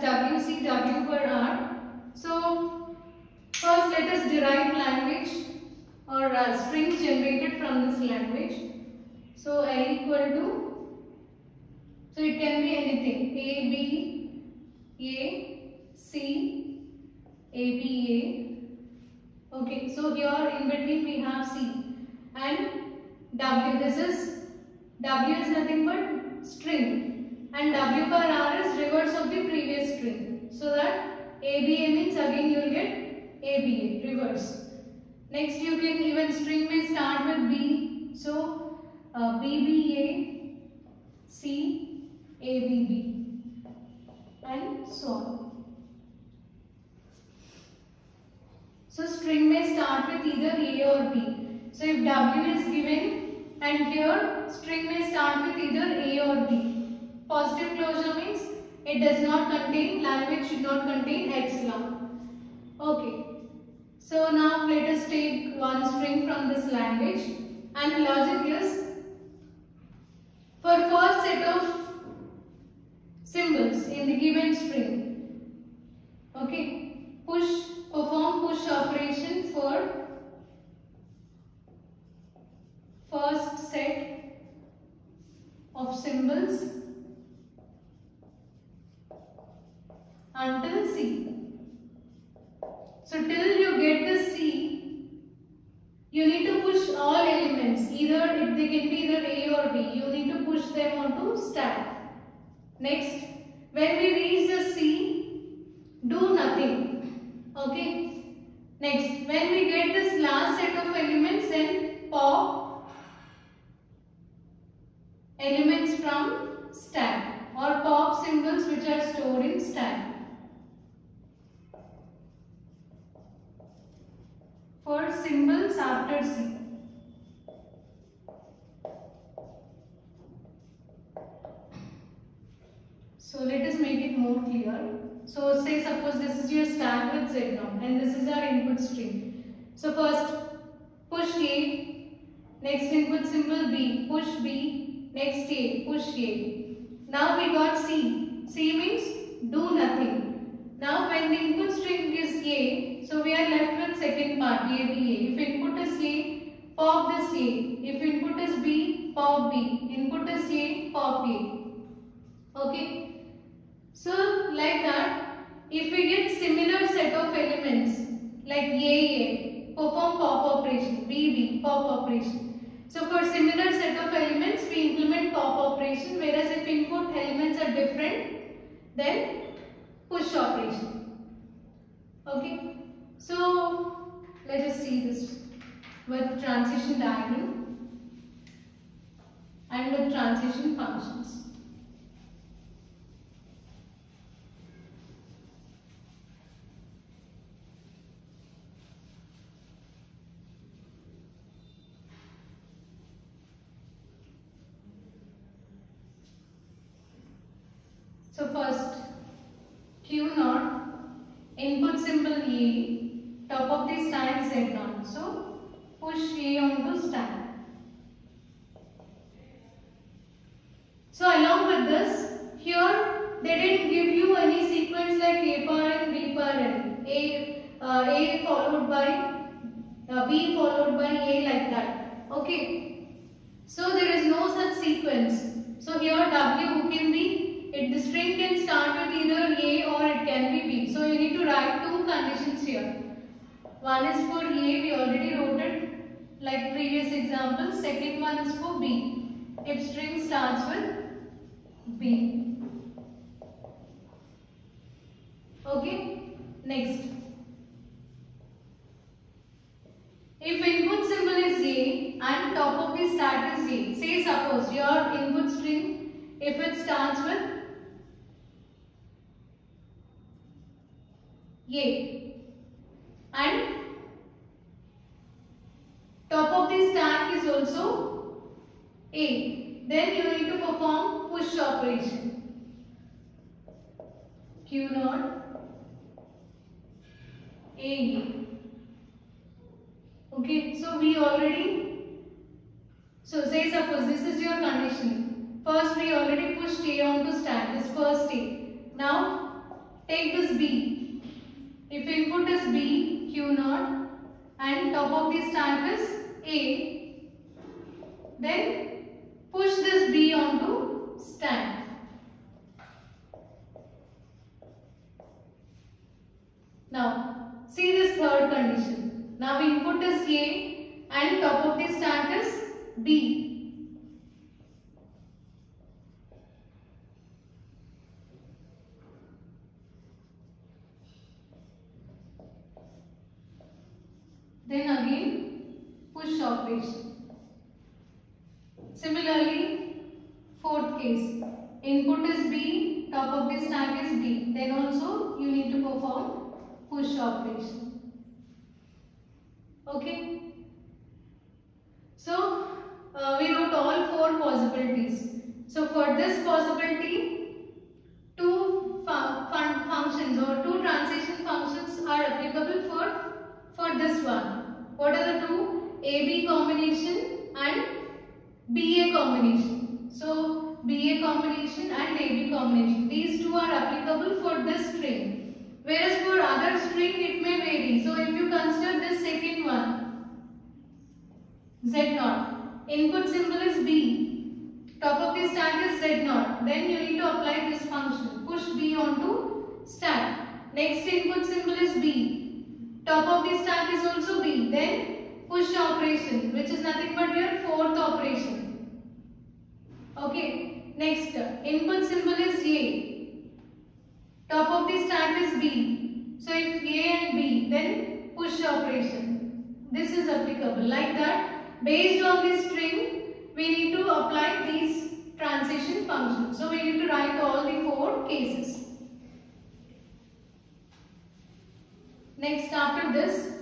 W, see W per R. So first let us derive language or strings generated from this language. So L equal to, so it can be anything, A, B, A, C, A, B, A. Okay, so here in between we have C and W. This is, W is nothing but string and W per R is reverse of the previous string. So that ABA means again you will get ABA, reverse. Next you can even string may start with B. So BBA, C, ABB and so on. So string may start with either A or B. So if W is given and here string may start with either A or B. Positive closure means it does not contain, language should not contain epsilon. Okay. So now let us take one string from this language and logic is, for first set of symbols in the given string, okay, perform push operation for first set of symbols until C. So till you get the C, you need to push all elements, either they can be either A or B. You need to push them onto stack. Next, when we reach the C, do nothing. Okay. Next, when we get this last set of elements, then pop elements from stack or pop symbols which are stored in stack. For symbols after C. So let us make it more clear. So say suppose this is your stack with Z0 and this is our input string. So first push A, next input symbol B, push B, next A, push A. Now we got C. C means do nothing. Now when the input string is A, so we are left with second part, A, B, A. If input is A, pop this A. If input is B, pop B. Input is A, pop A. Okay. So like that, if we get similar set of elements like A, perform pop operation, B, pop operation. So for similar set of elements, we implement pop operation, whereas if input elements are different, then push operation. Okay. So let us see this with transition diagram and with transition functions. So first, Q0, input symbol A, top of the stack Z0. So push A onto stack. So along with this, here they didn't give you any sequence like A per N, B per N, A followed by B followed by A like that. Okay. So there is no such sequence. So here W can be, the string can start with either A or it can be B. So you need to write two conditions here. One is for A, we already wrote it like previous example. Second one is for B. If string starts with B. Okay. Next. If input symbol is A and top of the stack is A. Say suppose your input string, if it starts with A and top of the stack is also A, then you need to perform push operation. Q0 A. Okay, so we already, so say suppose this is your condition. First we already pushed A onto stack, this first A. Now take this B. If input is B, Q0 and top of the stack is A, then push this B onto stack. Now see this third condition. Now input is A and top of the stack is B. Then again push operation. Similarly, fourth case, input is B, top of the stack is B. Then also you need to perform push operation. Okay. So we wrote all four possibilities. So for this possibility, two functions or two transition functions are applicable for this one. What are the two? AB combination and BA combination. So BA combination and AB combination. These two are applicable for this string. Whereas for other string it may vary. So if you consider this second one, Z0, input symbol is B, top of the stack is Z0. Then you need to apply this function. Push B onto stack. Next input symbol is B, top of the stack is also B. Then push operation, which is nothing but your fourth operation. Okay. Next, input symbol is A, top of the stack is B. So if A and B, then push operation. This is applicable. Like that, based on this string, we need to apply these transition functions. So we need to write all the four cases. Next, after this,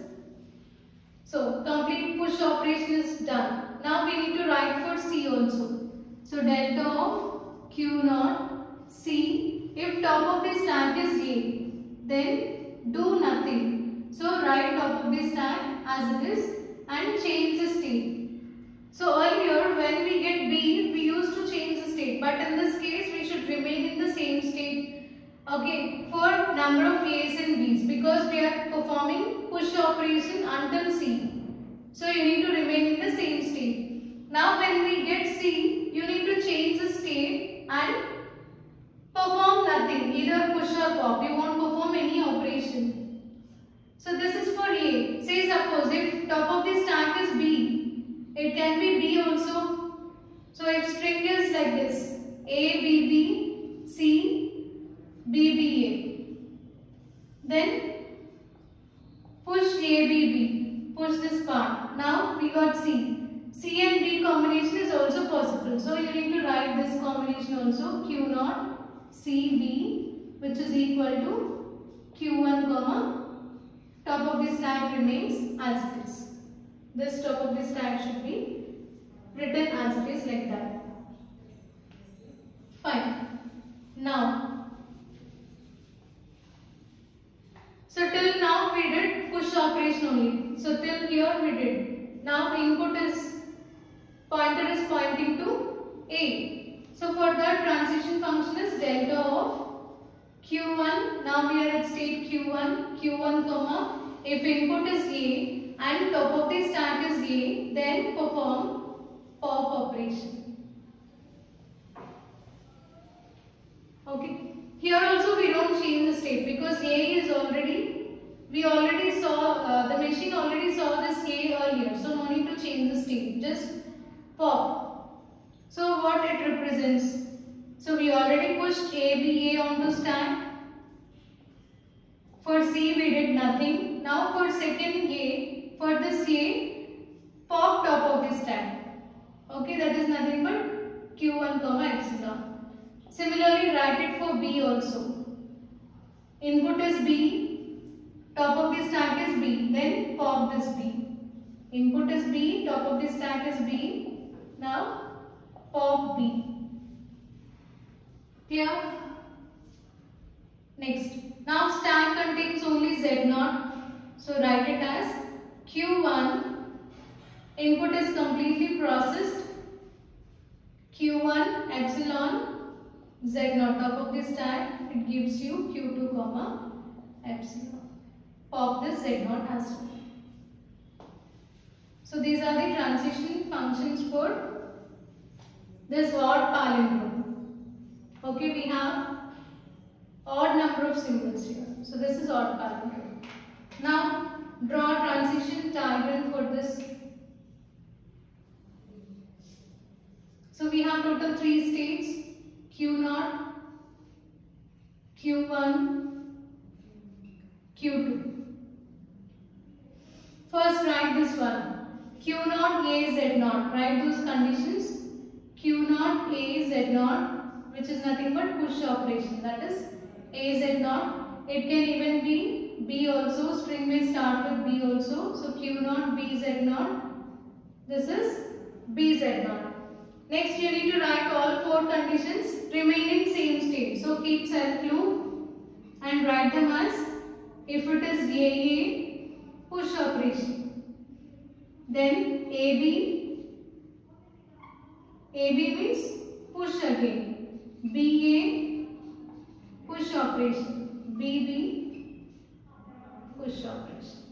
so complete push operation is done. Now we need to write for C also. So delta of Q0 C. If top of the stack is A, then do nothing. So write top of the stack as it is and change the state. So earlier when we get B, we used to change the state, but in this case we should remain in the same state. Okay, for number of A's and B's, because we are performing push operation until C. So you need to remain in the same state. Now when we get C, you need to change the state and perform nothing, either push or pop. You won't perform any operation. So this is for A. Say suppose if top of the stack is B, it can be B also. So if string is like this, A, B, B, C, B, B, A. Then push A, B, B. Push this part. Now we got C. C and B combination is also possible. So you need to write this combination also, Q0 C B, which is equal to Q1 comma top of the stack remains as it is. This top of the stack should be written as it is, like that. Fine. Now, so till now we did push operation only. So till here we did. Now input is, pointer is pointing to A. So for that, transition function is delta of Q1. Now we are at state Q1, Q1 comma, if input is A and top of the stack is A, then perform pop operation. Okay. Here also we don't change the state because A is already, we already saw, the machine already saw this A earlier. So no need to change the state, just pop. So what it represents? So we already pushed A, B, A onto stack. For C we did nothing. Now for second A, for this A, pop top of the stack. Okay, that is nothing but Q1 comma epsilon. Similarly, write it for B also. Input is B, top of the stack is B, then pop this B. Input is B, top of the stack is B. Now pop B. Clear? Next. Now stack contains only Z0. So write it as Q1. Input is completely processed. Q1 epsilon. Z naught. Top of the stack, it gives you Q2 comma epsilon. Pop this Z naught as well. So these are the transition functions for this odd palindrome. Okay, we have odd number of symbols here. So this is odd palindrome. Now draw a transition diagram for this. So we have total 3 states: Q0, Q1, Q2. First write this one. Q0 A Z0. Write those conditions. Q0 A Z0, which is nothing but push operation. That is A Z0. It can even be B also. String may start with B also. So Q0 B Z0. This is B Z0. Next you need to write all 4 conditions remaining same state. So keep self loop and write them as, if it is A, push operation. Then AB means push again. BA, push operation. BB, push operation.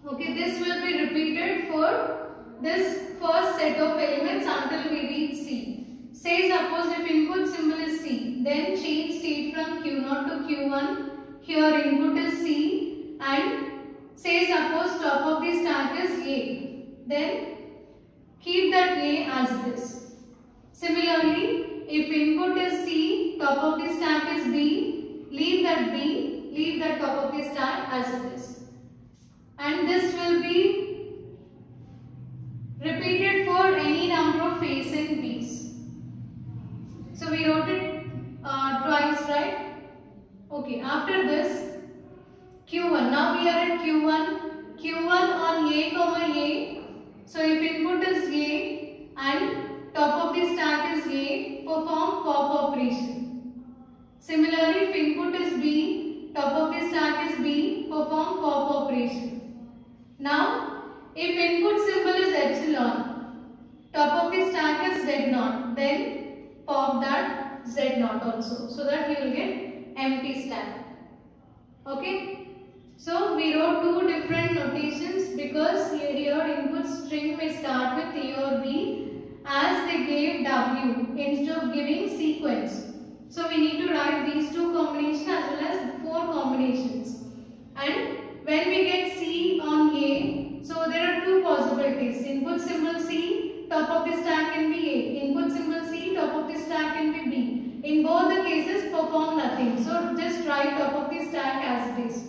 Okay, this will be repeated for this first set of elements until we reach C. Say suppose if input symbol is C, then change state from Q0 to Q1. Here input is C, and say suppose top of the stack is A, then keep that A as it is. Similarly, if input is C, top of the stack is B, leave that top of the stack as it is. And this will be repeated for any number of phase and piece. So we wrote it twice, right? Okay, after this Q1. Now we are at Q1. Q1 on A comma A. So if input is A and top of the stack is A, perform pop operation. Similarly, if input is B, top of the stack is B, perform pop operation. Now, if input symbol is epsilon, top of the stack is Z0, then pop that Z0 also, so that you will get empty stack. Okay. So we wrote 2 different notations because here input string may start with A or B, as they gave W instead of giving sequence. So we need to write these 2 combinations as well as 4 combinations. And when we get C on A, so there are 2 possibilities. Input symbol C, top of the stack can be A. Input symbol C, top of the stack can be B. In both the cases, perform nothing. So just write top of the stack as it is.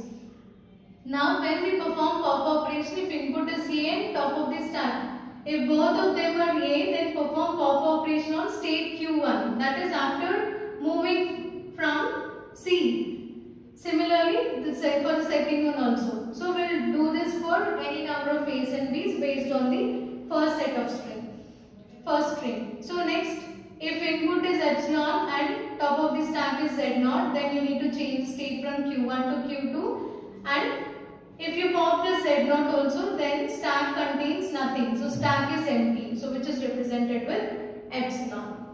Now when we perform pop operation, if input is A and top of the stack, if both of them are A, then perform pop operation on state Q1. That is after moving from C. Similarly, for the second one also. So we will do this for any number of A's and B's based on the first set of first string. So next, if input is epsilon and top of the stack is Z0, then you need to change state from Q1 to Q2. And if you pop the Z0 also, then stack contains nothing. So stack is empty, so which is represented with epsilon.